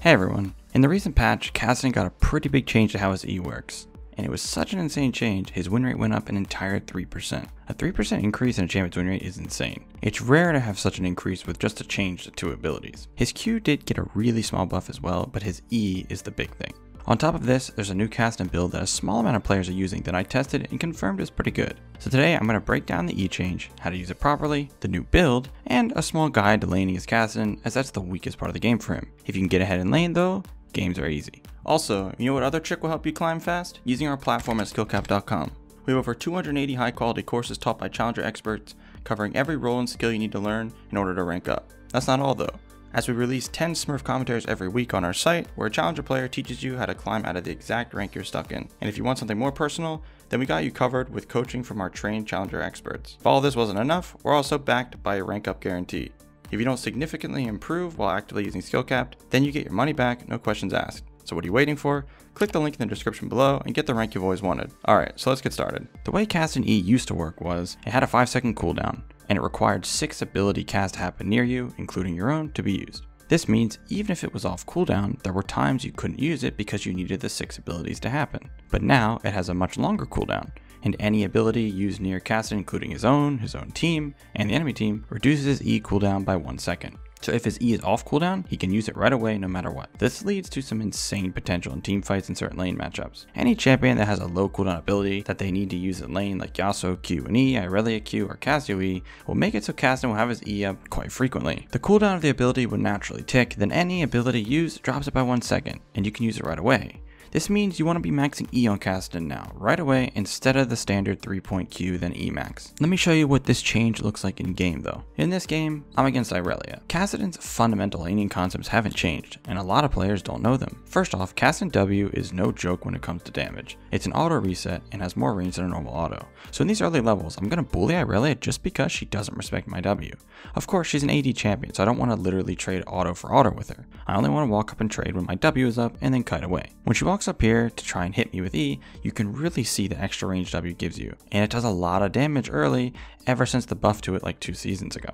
Hey everyone, in the recent patch, kassadin got a pretty big change to how his E works. And it was such an insane change, his win rate went up an entire 3%. A 3% increase in a champion's win rate is insane. It's rare to have such an increase with just a change to 2 abilities. His Q did get a really small buff as well, but his E is the big thing. On top of this, there's a new kassadin build that a small amount of players are using that I tested and confirmed is pretty good. So today I'm going to break down the E change, how to use it properly, the new build, and a small guide to laning his kassadin, as that's the weakest part of the game for him. If you can get ahead in lane though, games are easy. Also, you know what other trick will help you climb fast? Using our platform at skillcap.com. We have over 280 high quality courses taught by challenger experts, covering every role and skill you need to learn in order to rank up. That's not all though, as we release 10 Smurf commentaries every week on our site, where a challenger player teaches you how to climb out of the exact rank you're stuck in. And if you want something more personal, then we got you covered with coaching from our trained challenger experts. If all of this wasn't enough, we're also backed by a rank up guarantee. If you don't significantly improve while actively using SkillCapped, then you get your money back, no questions asked. So what are you waiting for? Click the link in the description below and get the rank you've always wanted. Alright, so let's get started. The way kassadin E used to work was, it had a 5-second cooldown, and it required 6 ability casts to happen near you, including your own, to be used. This means even if it was off cooldown, there were times you couldn't use it because you needed the 6 abilities to happen. But now it has a much longer cooldown, and any ability used near kassadin, including his own team, and the enemy team, reduces his E cooldown by 1 second. So if his E is off cooldown, he can use it right away no matter what. This leads to some insane potential in team fights and certain lane matchups. Any champion that has a low cooldown ability that they need to use in lane, like Yasuo Q and E, Irelia Q, or Cassio E, will make it so kassadin will have his E up quite frequently. The cooldown of the ability would naturally tick, then any ability used drops it by 1 second, and you can use it right away. This means you want to be maxing E on kassadin now, right away, instead of the standard 3-point Q then E max. Let me show you what this change looks like in game though. In this game, I'm against Irelia. Kassadin's fundamental laning concepts haven't changed, and a lot of players don't know them. First off, kassadin W is no joke when it comes to damage. It's an auto reset and has more range than a normal auto. So in these early levels, I'm going to bully Irelia just because she doesn't respect my W. Of course, she's an AD champion, so I don't want to literally trade auto for auto with her. I only want to walk up and trade when my W is up and then kite away. When she walks up here to try and hit me with E, you can really see the extra range W gives you, and it does a lot of damage early ever since the buff to it like 2 seasons ago.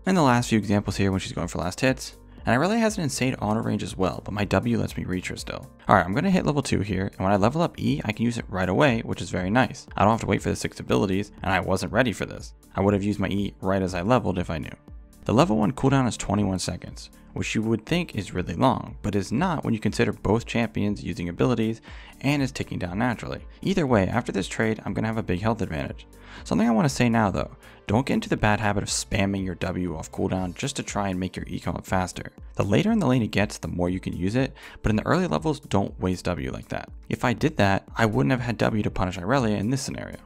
And the last few examples here when she's going for last hits, and Irelia has an insane auto range as well, but my W lets me reach her still. Alright, I'm going to hit level 2 here, and when I level up E, I can use it right away, which is very nice. I don't have to wait for the 6 abilities, and I wasn't ready for this. I would have used my E right as I leveled if I knew. The level 1 cooldown is 21 seconds, which you would think is really long, but is not when you consider both champions using abilities and is ticking down naturally. Either way, after this trade, I'm going to have a big health advantage. Something I want to say now though, don't get into the bad habit of spamming your W off cooldown just to try and make your E come up faster. The later in the lane it gets, the more you can use it, but in the early levels, don't waste W like that. If I did that, I wouldn't have had W to punish Irelia in this scenario.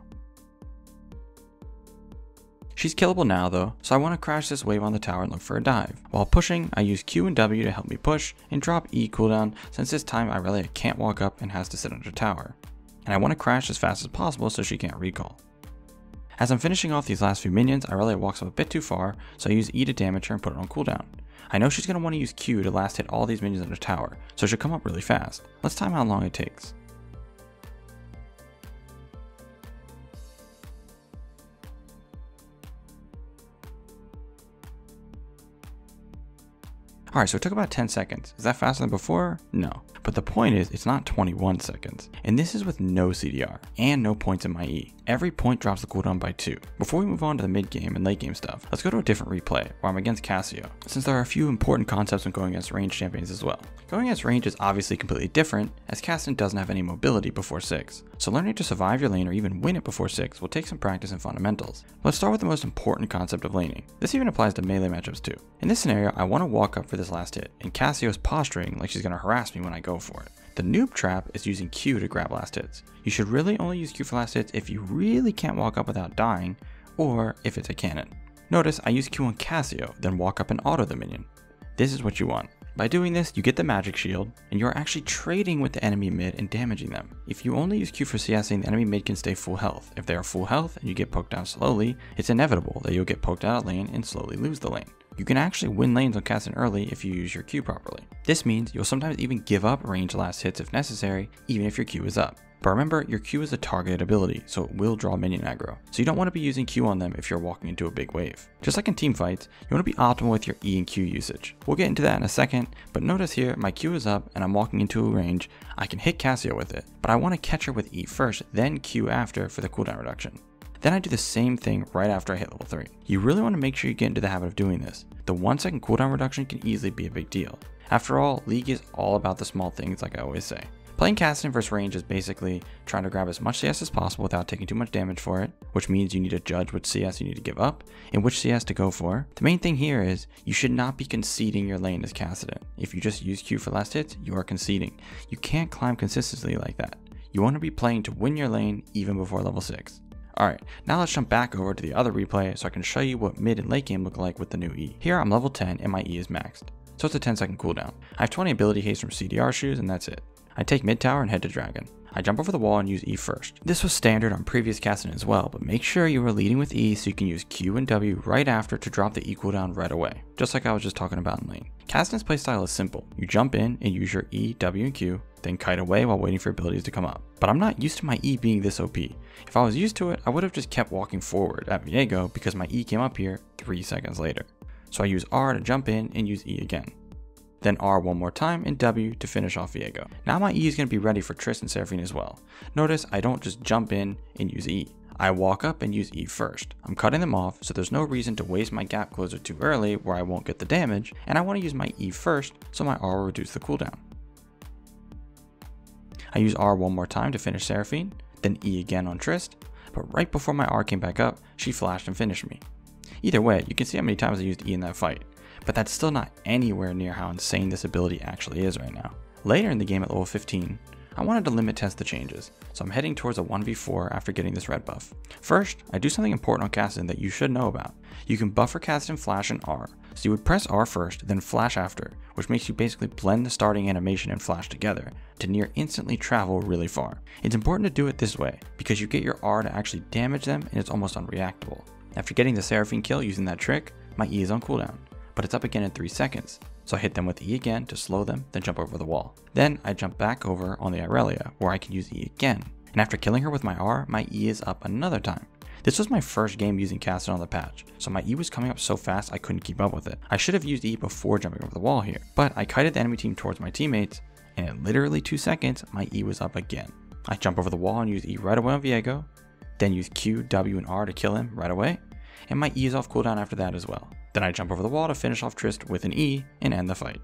She's killable now though, so I want to crash this wave on the tower and look for a dive. While pushing, I use Q and W to help me push, and drop E cooldown since this time Irelia can't walk up and has to sit under tower. And I want to crash as fast as possible so she can't recall. As I'm finishing off these last few minions, Irelia walks up a bit too far, so I use E to damage her and put it on cooldown. I know she's going to want to use Q to last hit all these minions under tower, so she'll come up really fast. Let's time how long it takes. Alright, so it took about 10 seconds. Is that faster than before? No. But the point is, it's not 21 seconds. And this is with no CDR, and no points in my E. Every point drops the cooldown by 2. Before we move on to the mid game and late game stuff, let's go to a different replay, where I'm against Cassio, since there are a few important concepts when going against ranged champions as well. Going against range is obviously completely different, as kassadin doesn't have any mobility before 6. So learning to survive your lane or even win it before 6 will take some practice and fundamentals. Let's start with the most important concept of laning. This even applies to melee matchups too. In this scenario, I want to walk up for this last hit, and Cassio is posturing like she's going to harass me when I go for it. The noob trap is using Q to grab last hits. You should really only use Q for last hits if you really can't walk up without dying, or if it's a cannon. Notice I use Q on Cassio, then walk up and auto the minion. This is what you want. By doing this, you get the magic shield, and you're actually trading with the enemy mid and damaging them. If you only use Q for CSing, the enemy mid can stay full health. If they are full health and you get poked down slowly, it's inevitable that you'll get poked out of lane and slowly lose the lane. You can actually win lanes on kassadin early if you use your Q properly. This means you'll sometimes even give up range last hits if necessary, even if your Q is up. But remember, your Q is a targeted ability, so it will draw minion aggro. So you don't want to be using Q on them if you're walking into a big wave. Just like in team fights, you want to be optimal with your E and Q usage. We'll get into that in a second, but notice here my Q is up and I'm walking into a range. I can hit Cassio with it, but I want to catch her with E first, then Q after for the cooldown reduction. Then I do the same thing right after I hit level 3. You really want to make sure you get into the habit of doing this. The 1 second cooldown reduction can easily be a big deal. After all, League is all about the small things like I always say. Playing Kassadin versus range is basically trying to grab as much CS as possible without taking too much damage for it, which means you need to judge which CS you need to give up and which CS to go for. The main thing here is you should not be conceding your lane as Kassadin. If you just use Q for last hits, you are conceding. You can't climb consistently like that. You want to be playing to win your lane even before level 6. Alright, now let's jump back over to the other replay so I can show you what mid and late game look like with the new E. Here I'm level 10 and my E is maxed, so it's a 10-second cooldown. I have 20 ability haste from CDR shoes and that's it. I take mid tower and head to dragon. I jump over the wall and use E first. This was standard on previous Kassadin as well, but make sure you are leading with E so you can use Q and W right after to drop the E cooldown right away, just like I was just talking about in lane. Kassadin's playstyle is simple. You jump in and use your E, W, and Q, then kite away while waiting for abilities to come up. But I'm not used to my E being this OP. If I was used to it, I would have just kept walking forward at Viego because my E came up here 3 seconds later. So I use R to jump in and use E again. Then R one more time and W to finish off Viego. Now my E is going to be ready for Triss and Seraphine as well. Notice I don't just jump in and use E. I walk up and use E first. I'm cutting them off so there's no reason to waste my gap closer too early where I won't get the damage, and I want to use my E first so my R will reduce the cooldown. I use R one more time to finish Seraphine, then E again on Triss, but right before my R came back up, she flashed and finished me. Either way, you can see how many times I used E in that fight. But that's still not anywhere near how insane this ability actually is right now. Later in the game at level 15, I wanted to limit test the changes, so I'm heading towards a 1v4 after getting this red buff. First, I do something important on Kassadin that you should know about. You can buffer Kassadin flash and R, so you would press R first, then flash after, which makes you basically blend the starting animation and flash together to near instantly travel really far. It's important to do it this way, because you get your R to actually damage them and it's almost unreactable. After getting the Seraphine kill using that trick, my E is on cooldown, but it's up again in 3 seconds. So I hit them with E again to slow them, then jump over the wall. Then I jump back over on the Irelia, where I can use E again. And after killing her with my R, my E is up another time. This was my first game using Kassadin on the patch, so my E was coming up so fast I couldn't keep up with it. I should have used E before jumping over the wall here, but I kited the enemy team towards my teammates, and in literally 2 seconds, my E was up again. I jump over the wall and use E right away on Viego, then use Q, W, and R to kill him right away, and my E is off cooldown after that as well. Then I jump over the wall to finish off Triss with an E and end the fight.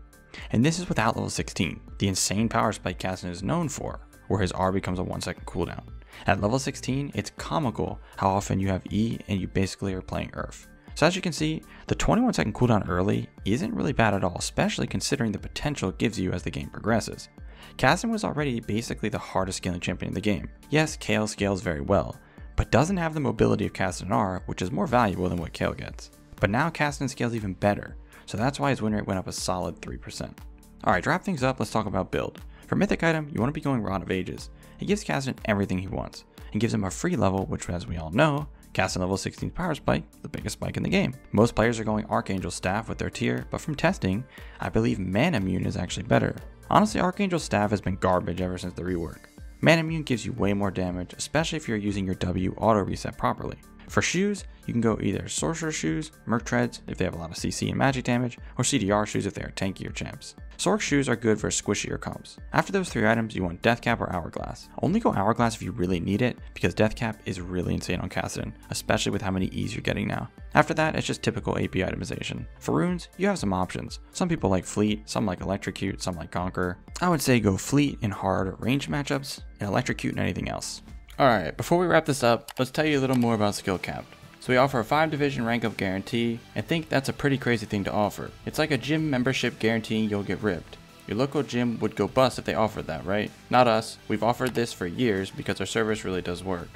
And this is without level 16, the insane power spike Kassadin is known for, where his R becomes a 1 second cooldown. At level 16, it's comical how often you have E and you basically are playing Earth. So as you can see, the 21 second cooldown early isn't really bad at all, especially considering the potential it gives you as the game progresses. Kassadin was already basically the hardest scaling champion in the game. Yes, Kayle scales very well, but doesn't have the mobility of Kassadin R, which is more valuable than what Kayle gets. But now Kassadin scales even better, so that's why his win rate went up a solid 3%. Alright, to wrap things up, let's talk about build. For Mythic item, you want to be going Rod of Ages. It gives Kassadin everything he wants, and gives him a free level, which as we all know, Kassadin level 16 power spike, the biggest spike in the game. Most players are going Archangel Staff with their tier, but from testing, I believe Man Immune is actually better. Honestly, Archangel Staff has been garbage ever since the rework. Man Immune gives you way more damage, especially if you're using your W auto reset properly. For shoes, you can go either Sorcerer shoes, Merc treads if they have a lot of CC and magic damage, or CDR shoes if they are tankier champs. Sorc shoes are good for squishier comps. After those 3 items, you want Death Cap or Hourglass. Only go Hourglass if you really need it, because Death Cap is really insane on Kassadin, especially with how many E's you're getting now. After that, it's just typical AP itemization. For runes, you have some options. Some people like Fleet, some like Electrocute, some like Conquer. I would say go Fleet in hard range matchups, and Electrocute in anything else. Alright, before we wrap this up, let's tell you a little more about Skill Capped. So we offer a 5 division rank up guarantee, and think that's a pretty crazy thing to offer. It's like a gym membership guaranteeing you'll get ripped. Your local gym would go bust if they offered that, right? Not us. We've offered this for years because our service really does work.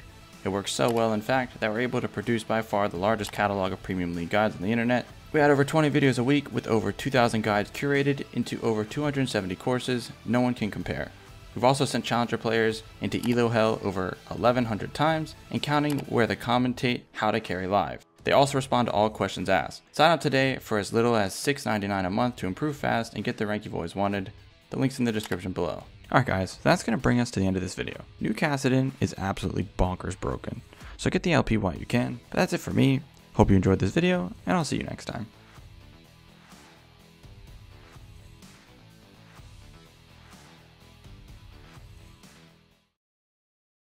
It works so well, in fact, that we're able to produce by far the largest catalog of premium league guides on the internet. We add over 20 videos a week with over 2,000 guides curated into over 270 courses. No one can compare. We've also sent challenger players into Elo Hell over 1,100 times, and counting where they commentate how to carry live. They also respond to all questions asked. Sign up today for as little as $6.99 a month to improve fast and get the rank you've always wanted. The link's in the description below. Alright guys, so that's going to bring us to the end of this video. New kassadin is absolutely bonkers broken, so get the LP while you can. But that's it for me. Hope you enjoyed this video, and I'll see you next time.